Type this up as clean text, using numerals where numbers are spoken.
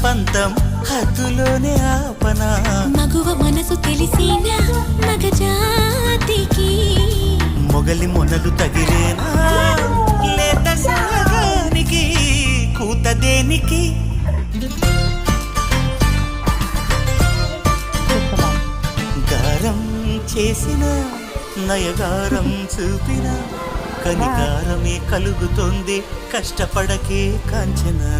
పంతం హద్దులోనే ఆపనా మగువ మనసు తెలిసిన మగజాతికి మొగలి మొనలు తగిలేనా లేత సాగానికి కూత దేనికి గారం చేసిన నయగారం చూపిన కనికారమే కలుగుతోంది కష్టపడకే కాంచనా